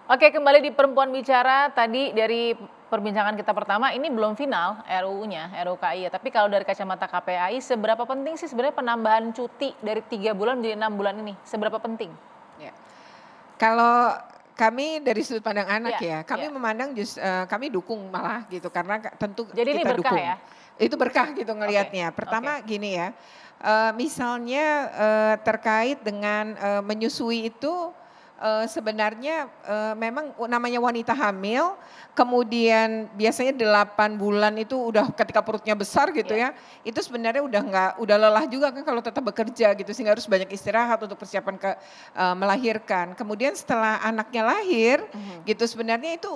Oke, kembali di Perempuan Bicara tadi dari perbincangan kita pertama ini belum final RUU-nya, RUU KI ya. Tapi kalau dari kacamata KPAI seberapa penting sih sebenarnya penambahan cuti dari 3 bulan menjadi 6 bulan ini? Seberapa penting? Ya. Kalau kami dari sudut pandang anak Iya, ya, kami iya. memandang kami dukung malah gitu karena tentu Jadi ini kita berkah dukung. ya? Itu berkah gitu Oke, ngelihatnya. oke. Pertama gini ya, misalnya, terkait dengan, menyusui itu, sebenarnya, memang namanya wanita hamil, kemudian biasanya 8 bulan itu udah ketika perutnya besar gitu Iya. ya, itu sebenarnya udah lelah juga kan kalau tetap bekerja gitu sehingga harus banyak istirahat untuk persiapan melahirkan. Kemudian setelah anaknya lahir Mhm, gitu sebenarnya itu,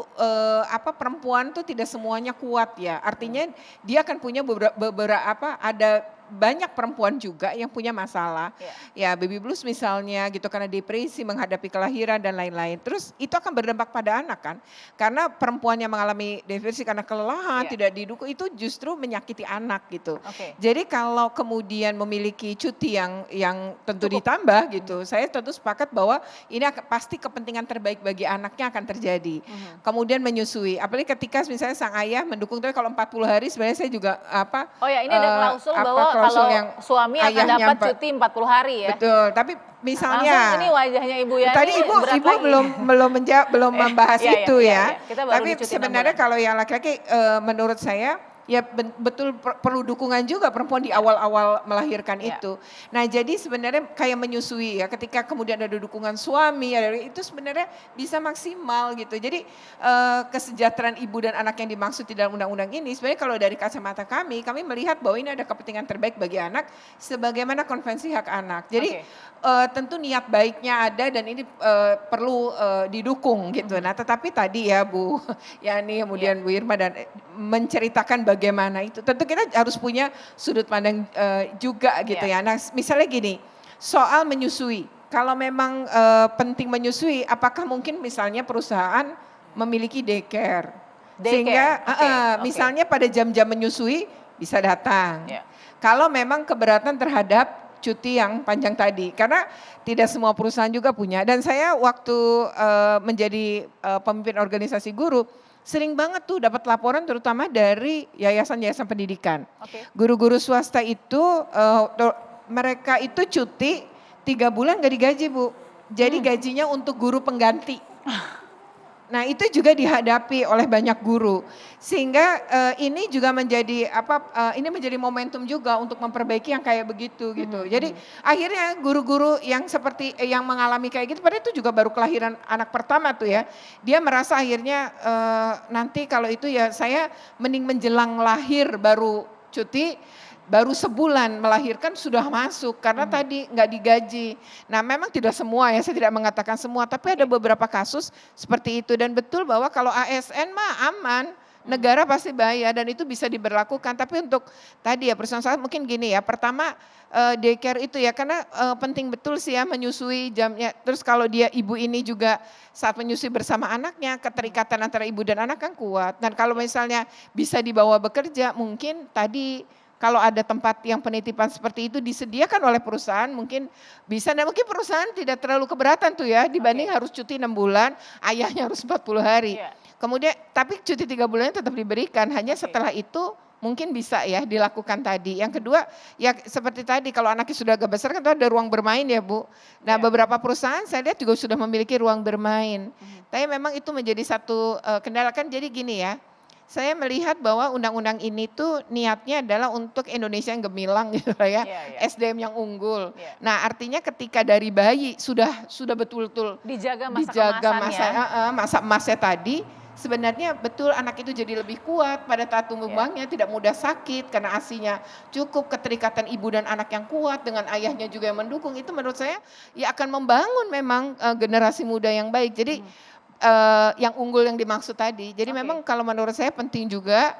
perempuan tuh tidak semuanya kuat ya. mhm. Artinya dia akan punya beberapa ada banyak perempuan juga yang punya masalah, Iya, ya baby blues misalnya gitu karena depresi menghadapi kelahiran dan lain-lain. Terus itu akan berdampak pada anak kan, karena perempuan yang mengalami depresi karena kelelahan, iya. tidak didukung itu justru menyakiti anak gitu. Oke, Jadi kalau kemudian memiliki cuti yang tentu cukup. ditambah Mhm, gitu, saya tentu sepakat bahwa ini pasti kepentingan terbaik bagi anaknya akan terjadi. mhm. Kemudian menyusui, apalagi ketika misalnya sang ayah mendukung, tapi kalau 40 hari sebenarnya saya juga Oh ya, ini ada klausul bahwa klausul kalau yang suami akan ayahnya dapat cuti 40 hari ya? betul, tapi Langsung ini misalnya wajahnya Ibu Yani tadi Ibu berat Ibu lagi. belum Eh, membahas iya, iya, itu iya, ya. iya. Kita baru di Tapi cuti 6 sebenarnya bulan. kalau yang laki-laki, menurut saya ya betul perlu dukungan juga perempuan di Iya, awal-awal melahirkan iya. itu. Nah, jadi sebenarnya kayak menyusui ya, ketika kemudian ada dukungan suami, itu sebenarnya bisa maksimal gitu. Jadi, kesejahteraan ibu dan anak yang dimaksud di dalam undang-undang ini sebenarnya kalau dari kacamata kami melihat bahwa ini ada kepentingan terbaik bagi anak sebagaimana konvensi hak anak. Jadi, Oke. tentu niat baiknya ada dan ini, perlu, didukung gitu. Mhm. Nah, tetapi tadi ya Bu Yani, Iya, kemudian Bu Irma dan menceritakan bagaimana itu. Tentu kita harus punya sudut pandang, juga gitu iya. ya. Nah, misalnya gini, soal menyusui, kalau memang, penting menyusui, apakah mungkin misalnya perusahaan memiliki daycare? Daycare, Sehingga oke, oke. misalnya pada jam-jam menyusui bisa datang. Iya, Kalau memang keberatan terhadap cuti yang panjang tadi, karena tidak semua perusahaan juga punya dan saya waktu, menjadi, pemimpin organisasi guru, sering banget tuh dapat laporan terutama dari yayasan-yayasan pendidikan. oke. Guru-guru swasta itu, mereka itu cuti 3 bulan nggak digaji Bu, jadi Mmm, gajinya untuk guru pengganti. Nah itu juga dihadapi oleh banyak guru, sehingga, ini juga menjadi ini menjadi momentum juga untuk memperbaiki yang kayak begitu gitu. mhm, Jadi mhm. akhirnya guru-guru yang seperti yang mengalami kayak gitu padahal itu juga baru kelahiran anak pertama tuh Iya, ya, dia merasa akhirnya, nanti kalau itu ya saya mending menjelang lahir baru cuti, baru sebulan melahirkan sudah masuk karena mhm, tadi nggak digaji. Nah memang tidak semua ya, saya tidak mengatakan semua, tapi ada oke, beberapa kasus seperti itu dan betul bahwa kalau ASN mah aman, mhm, negara pasti bayar dan itu bisa diberlakukan. Tapi untuk tadi ya persoalan mungkin gini ya, pertama, daycare itu ya karena, penting betul sih ya menyusui jamnya, terus kalau dia ibu ini juga saat menyusui bersama anaknya, mhm, keterikatan antara ibu dan anak kan kuat. Dan kalau iya, misalnya bisa dibawa bekerja mungkin tadi kalau ada tempat yang penitipan seperti itu disediakan oleh perusahaan mungkin bisa, nah mungkin perusahaan tidak terlalu keberatan tuh ya dibanding oke, harus cuti 6 bulan, ayahnya harus 40 hari. iya, Kemudian tapi cuti 3 bulannya tetap diberikan, hanya oke, setelah itu mungkin bisa ya dilakukan tadi. Yang kedua, ya seperti tadi kalau anaknya sudah agak besar kan tuh ada ruang bermain ya Bu. Nah iya, beberapa perusahaan saya lihat juga sudah memiliki ruang bermain. mhm, Tapi memang itu menjadi satu, kendala kan jadi gini ya, saya melihat bahwa undang-undang ini tuh niatnya adalah untuk Indonesia yang gemilang gitu lah ya, iya, iya, SDM yang unggul. iya. Nah artinya ketika dari bayi sudah betul-betul Dijaga masa dijaga kemasannya, masa masa emasnya tadi, sebenarnya betul anak itu jadi lebih kuat pada saat tumbuh iya, kembangnya, tidak mudah sakit karena ASI-nya cukup, keterikatan ibu dan anak yang kuat dengan ayahnya juga yang mendukung, itu menurut saya ya akan membangun memang, generasi muda yang baik. Jadi mhm, yang unggul yang dimaksud tadi. Jadi oke, memang kalau menurut saya penting juga,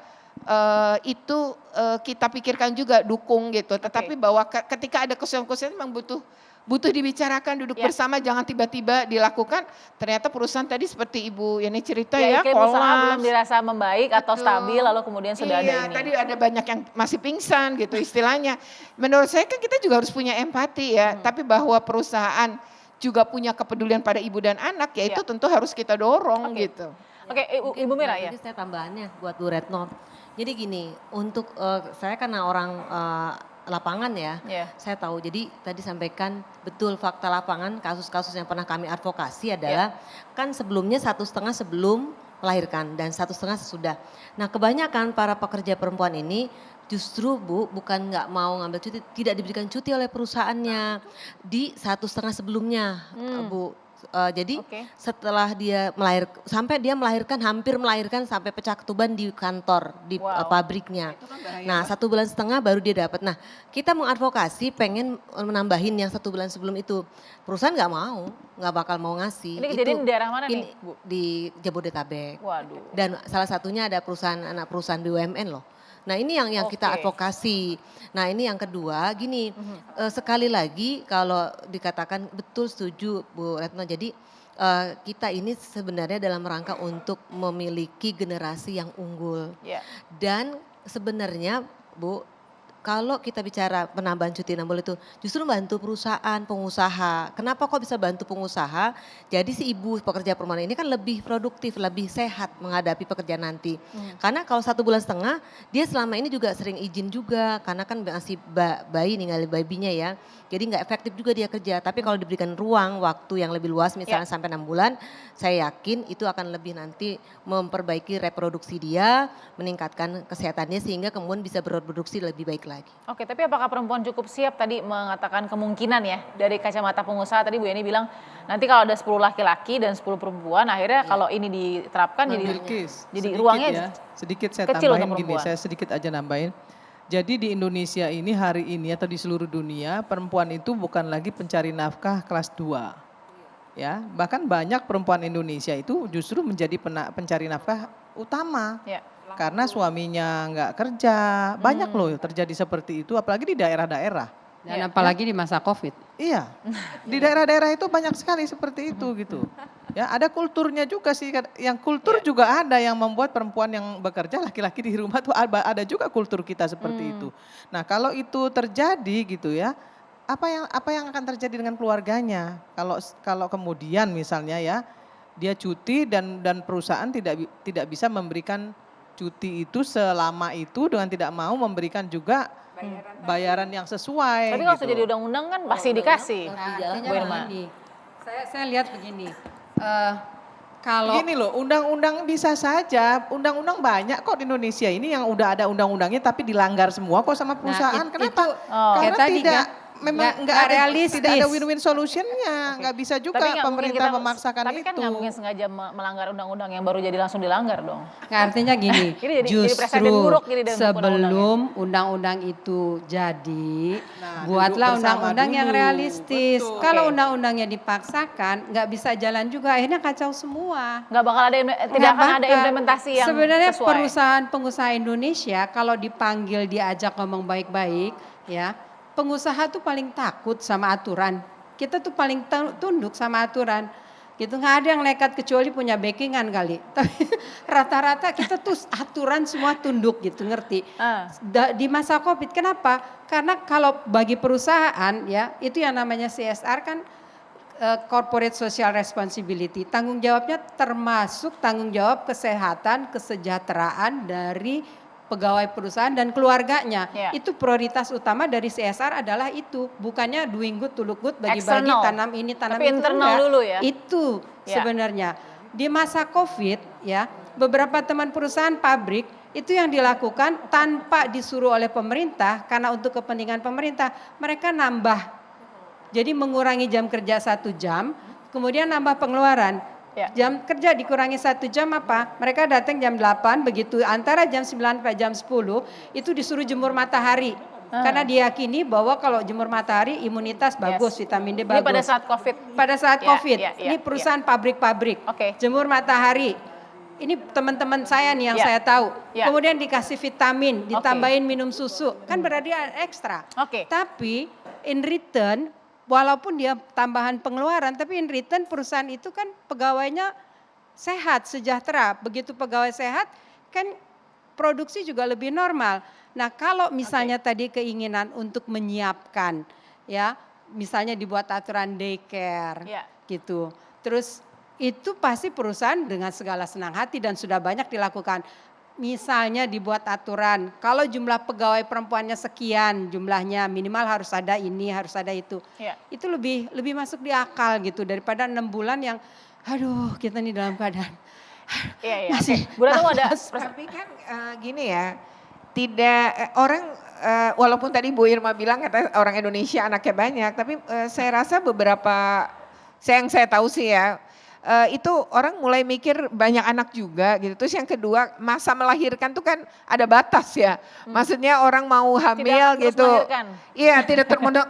itu, kita pikirkan juga dukung gitu. Tetapi oke, bahwa ketika ada kesulitan-kesulitan memang butuh butuh dibicarakan, duduk iya. bersama, jangan tiba-tiba dilakukan. Ternyata perusahaan tadi seperti Ibu Yani cerita Ya ya, iklim usaha belum kolaps. dirasa membaik atau stabil Betul. lalu kemudian sudah ada Iya, ini. tadi ada banyak yang masih pingsan gitu istilahnya. Menurut saya kan kita juga harus punya empati ya, Mhm, tapi bahwa perusahaan juga punya kepedulian pada ibu dan anak, ya itu Ya. tentu harus kita dorong Oke. gitu. Oke, Ibu Mira ya. Jadi saya tambahannya buat Bu Retno. Jadi gini, untuk saya karena orang lapangan ya, Ya. saya tahu. Jadi tadi sampaikan betul fakta lapangan, kasus-kasus yang pernah kami advokasi adalah kan sebelumnya 1,5 sebelum melahirkan dan 1,5 sesudah. Nah kebanyakan para pekerja perempuan ini justru Bu bukan nggak mau ngambil cuti, tidak diberikan cuti oleh perusahaannya di 1,5 sebelumnya Bu. Jadi Oke. setelah dia sampai dia melahirkan, hampir melahirkan sampai pecah ketuban di kantor, di Wow. pabriknya. Itu kan bahaya Nah 1,5 bulan baru dia dapat. Nah kita mengadvokasi pengen menambahin yang 1 bulan sebelum itu. Perusahaan nggak mau, nggak bakal mau ngasih. Ini kejadian di daerah mana ini nih, Bu? Di Jabodetabek. Waduh. Dan salah satunya ada anak perusahaan BUMN loh. Nah ini yang kita Oke. advokasi. Nah ini yang kedua gini, sekali lagi kalau dikatakan betul setuju Bu Retno. Jadi kita ini sebenarnya dalam rangka untuk memiliki generasi yang unggul. Ya. Dan sebenarnya Bu, kalau kita bicara penambahan cuti 6 bulan itu justru bantu perusahaan, pengusaha. Kenapa kok bisa bantu pengusaha? Jadi si ibu pekerja perempuan ini kan lebih produktif, lebih sehat menghadapi pekerjaan nanti. Karena kalau 1,5 bulan dia selama ini juga sering izin juga karena kan masih bayi ninggalin babinya ya. Jadi nggak efektif juga dia kerja. Tapi kalau diberikan ruang waktu yang lebih luas misalnya sampai 6 bulan, saya yakin itu akan lebih nanti memperbaiki reproduksi dia, meningkatkan kesehatannya sehingga kemudian bisa bereproduksi lebih baik lagi. Oke, tapi apakah perempuan cukup siap tadi mengatakan kemungkinan ya dari kacamata pengusaha tadi Bu Yani bilang nanti kalau ada 10 laki-laki dan 10 perempuan akhirnya kalau ini diterapkan jadi Bilkis, jadi sedikit ruangnya ya, sedikit saya kecil untuk tambahin gini, perempuan. saya sedikit aja nambahin. Jadi di Indonesia ini hari ini atau di seluruh dunia perempuan itu bukan lagi pencari nafkah kelas 2. Ya, bahkan banyak perempuan Indonesia itu justru menjadi pencari nafkah utama. Ya. Karena suaminya nggak kerja, banyak loh terjadi seperti itu apalagi di daerah-daerah. Dan apalagi di masa Covid. Iya, di daerah-daerah itu banyak sekali seperti itu gitu. Ya ada kulturnya juga sih, yang kultur juga ada yang membuat perempuan yang bekerja laki-laki di rumah tuh ada juga kultur kita seperti itu. Nah kalau itu terjadi gitu ya, apa yang akan terjadi dengan keluarganya? Kalau kemudian misalnya ya dia cuti dan perusahaan tidak bisa memberikan cuti itu selama itu dengan tidak mau memberikan juga bayaran yang sesuai. Tapi kalau gitu. sudah jadi undang-undang kan pasti dikasih. Artinya Bu Irma. begini, saya lihat begini, kalau Gini loh, undang-undang bisa saja, undang-undang banyak kok di Indonesia ini yang udah ada undang-undangnya tapi dilanggar semua kok sama perusahaan. Kenapa? Oh. Karena Kayak tadi tidak nggak nggak ada realistis. tidak ada win-win solutionnya, nggak bisa juga Tapi nggak mungkin pemerintah kita- memaksakan tapi kan itu. nggak mungkin sengaja melanggar undang-undang yang baru jadi langsung dilanggar dong. Nggak, artinya gini, Ini jadi presiden justru buruk jadi dalam sebelum undang-undang itu jadi, Nah, buatlah duduk bersama undang-undang yang dulu. realistis. Betul. Kalau Oke. undang-undangnya dipaksakan, nggak bisa jalan juga, akhirnya kacau semua. Nggak bakal ada tidak Nggak akan ada bakal. implementasi yang Sebenarnya sesuai. perusahaan pengusaha Indonesia kalau dipanggil diajak ngomong baik-baik ya, pengusaha tuh paling takut sama aturan. Kita tuh paling tunduk sama aturan. Gitu nggak ada yang nekat kecuali punya backingan kali. Tapi rata-rata kita tuh aturan semua tunduk gitu, ngerti. Di masa Covid kenapa? Karena kalau bagi perusahaan ya, itu yang namanya CSR kan corporate social responsibility. Tanggung jawabnya termasuk tanggung jawab kesehatan, kesejahteraan dari pegawai perusahaan dan keluarganya. Ya. Itu prioritas utama dari CSR adalah itu. Bukannya doing good to look good, bagi-bagi, Eksternal. tanam ini, tanam Tapi itu. internal enggak. dulu ya. Itu Ya. sebenarnya. Di masa Covid ya, beberapa teman perusahaan pabrik itu yang dilakukan tanpa disuruh oleh pemerintah, karena untuk kepentingan pemerintah, mereka nambah. Jadi mengurangi jam kerja 1 jam, kemudian nambah pengeluaran. Ya. Jam kerja dikurangi 1 jam apa? Mereka datang jam 8, begitu antara jam 9 sampai jam 10 itu disuruh jemur matahari. Karena diyakini bahwa kalau jemur matahari imunitas bagus, vitamin D Ini bagus. pada saat COVID. Pada saat Ya, Covid, ya, ya, ini perusahaan pabrik-pabrik, Oke. jemur matahari. Ini teman-teman saya nih yang Ya. saya tahu. Ya. Kemudian dikasih vitamin, ditambahin minum susu, kan berarti ekstra. Oke. Tapi in return, walaupun dia tambahan pengeluaran, tapi in return perusahaan itu kan pegawainya sehat, sejahtera. Begitu pegawai sehat, kan produksi juga lebih normal. Nah kalau misalnya tadi keinginan untuk menyiapkan ya misalnya dibuat aturan daycare Ya. gitu. Terus itu pasti perusahaan dengan segala senang hati dan sudah banyak dilakukan. Misalnya dibuat aturan, kalau jumlah pegawai perempuannya sekian, jumlahnya minimal harus ada ini, harus ada itu. Ya. Itu lebih masuk di akal gitu daripada 6 bulan yang aduh kita nih dalam keadaan Iya, iya. masih Oke. Bu Ratno ada Tapi kan gini ya, tidak orang walaupun tadi Bu Irma bilang kata orang Indonesia anaknya banyak, tapi saya rasa beberapa yang saya tahu sih ya, itu orang mulai mikir banyak anak juga gitu. Terus yang kedua masa melahirkan tuh kan ada batas ya. Maksudnya orang mau hamil Tidak terus gitu. melahirkan. Iya tidak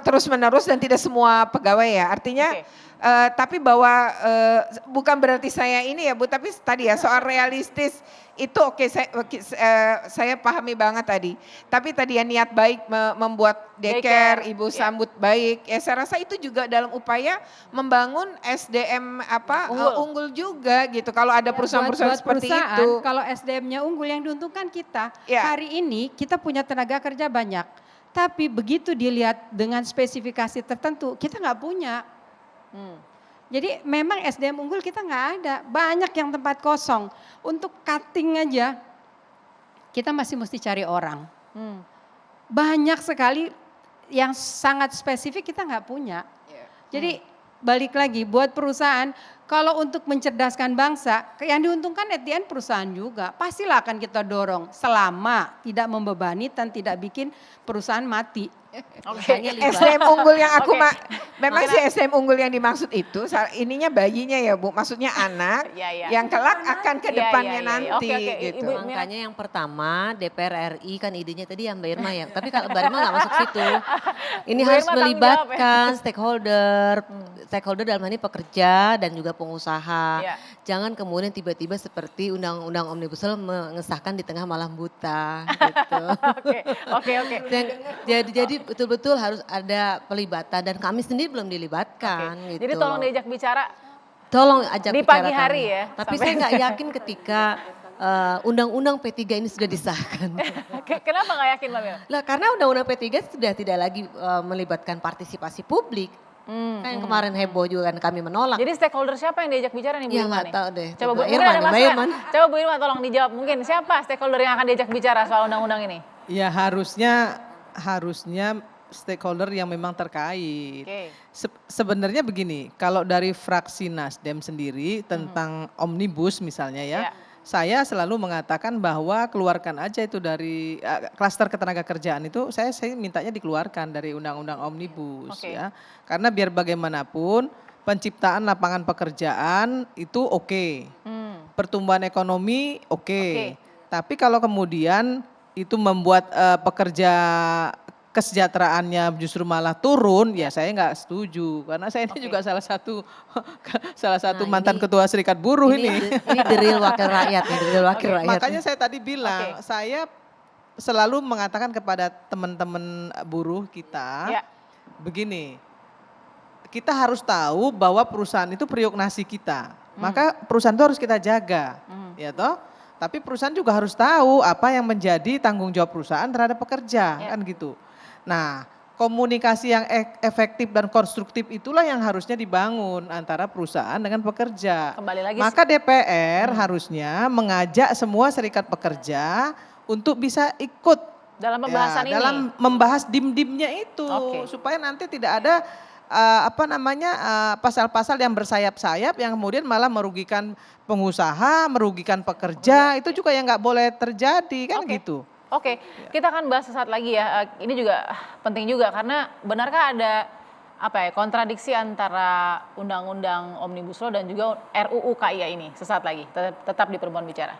terus menerus dan tidak semua pegawai ya. Artinya tapi bahwa bukan berarti saya ini ya Bu, tapi tadi ya soal realistis itu oke, saya pahami banget tadi. Tapi tadi ya niat baik membuat daycare, ibu sambut baik. Ya saya rasa itu juga dalam upaya membangun SDM unggul juga gitu. Kalau ada perusahaan-perusahaan seperti perusahaan, itu. kalau SDM-nya unggul yang diuntungkan kita. Ya. Hari ini kita punya tenaga kerja banyak. Tapi begitu dilihat dengan spesifikasi tertentu, kita nggak punya. Jadi memang SDM unggul kita nggak ada. Banyak yang tempat kosong. Untuk cutting aja, kita masih mesti cari orang. Banyak sekali yang sangat spesifik kita nggak punya. Jadi balik lagi buat perusahaan, kalau untuk mencerdaskan bangsa, yang diuntungkan at the end perusahaan juga. Pastilah akan kita dorong selama tidak membebani dan tidak bikin perusahaan mati. Oke. SDM unggul yang aku Oke. memang sih SDM unggul yang dimaksud itu ininya bayinya ya Bu, maksudnya anak Ya, ya. yang kelak akan ke Ya, depannya ya, ya, ya. nanti Oke, oke. gitu. Ibu Mira. Makanya yang pertama DPR RI kan idenya tadi yang Mbak Irma ya. Tapi kalau Mbak Irma nggak masuk situ. Ini Bu harus Irma tanggung jawab ya. melibatkan stakeholder. Stakeholder dalam hal ini pekerja dan juga pengusaha. Ya. Jangan kemudian tiba-tiba seperti Undang-Undang Omnibus Law mengesahkan di tengah malam buta gitu. Oke. Dan jadi betul-betul harus ada pelibatan dan kami sendiri belum dilibatkan gitu. Jadi tolong diajak bicara. Tolong ajak Di bicara pagi hari kami. ya, Tapi sampai- saya nggak yakin ketika undang-undang P3 ini sudah disahkan. Kenapa nggak yakin Mbak Mira? Lah karena undang-undang P3 sudah tidak lagi melibatkan partisipasi publik. Kan yang kemarin heboh juga kan kami menolak. Jadi stakeholder siapa yang diajak bicara nih Bu Ya Irma nggak nih? tahu deh. Coba Bu Mbak mungkin Irma ada nih, Mbak masukan. Irma. Coba Bu Irma tolong dijawab. Mungkin siapa stakeholder yang akan diajak bicara soal undang-undang ini? Ya harusnya stakeholder yang memang terkait. Oke. Sebenarnya begini, kalau dari fraksi Nasdem sendiri tentang omnibus misalnya ya, Ya. saya selalu mengatakan bahwa keluarkan aja itu dari klaster ketenaga kerjaan itu saya mintanya dikeluarkan dari undang-undang omnibus Oke. ya. Karena biar bagaimanapun penciptaan lapangan pekerjaan itu oke. Pertumbuhan ekonomi oke. Tapi kalau kemudian itu membuat pekerja kesejahteraannya justru malah turun, ya saya nggak setuju. Karena saya ini juga salah satu Nah, mantan ini- ketua serikat buruh ini. Ini the real wakil rakyat, nih, the real wakil rakyat. Makanya saya tadi bilang, Oke. saya selalu mengatakan kepada teman-teman buruh kita, Ya. begini, kita harus tahu bahwa perusahaan itu periuk nasi kita. Maka perusahaan itu harus kita jaga, ya toh. Tapi perusahaan juga harus tahu apa yang menjadi tanggung jawab perusahaan terhadap pekerja, kan gitu. Nah, komunikasi yang efektif dan konstruktif itulah yang harusnya dibangun antara perusahaan dengan pekerja. Kembali lagi Maka DPR harusnya mengajak semua serikat pekerja untuk bisa ikut dalam pembahasan ini. dalam membahas dim-dimnya itu Oke. supaya nanti tidak ada pasal-pasal yang bersayap-sayap yang kemudian malah merugikan pengusaha, merugikan pekerja, itu juga yang nggak boleh terjadi kan Oke. gitu. Oke, kita akan bahas sesaat lagi ya. Ini juga penting juga karena benarkah ada kontradiksi antara Undang-Undang Omnibus Law dan juga RUU KIA ini? Sesaat lagi, tetap di Perempuan Bicara.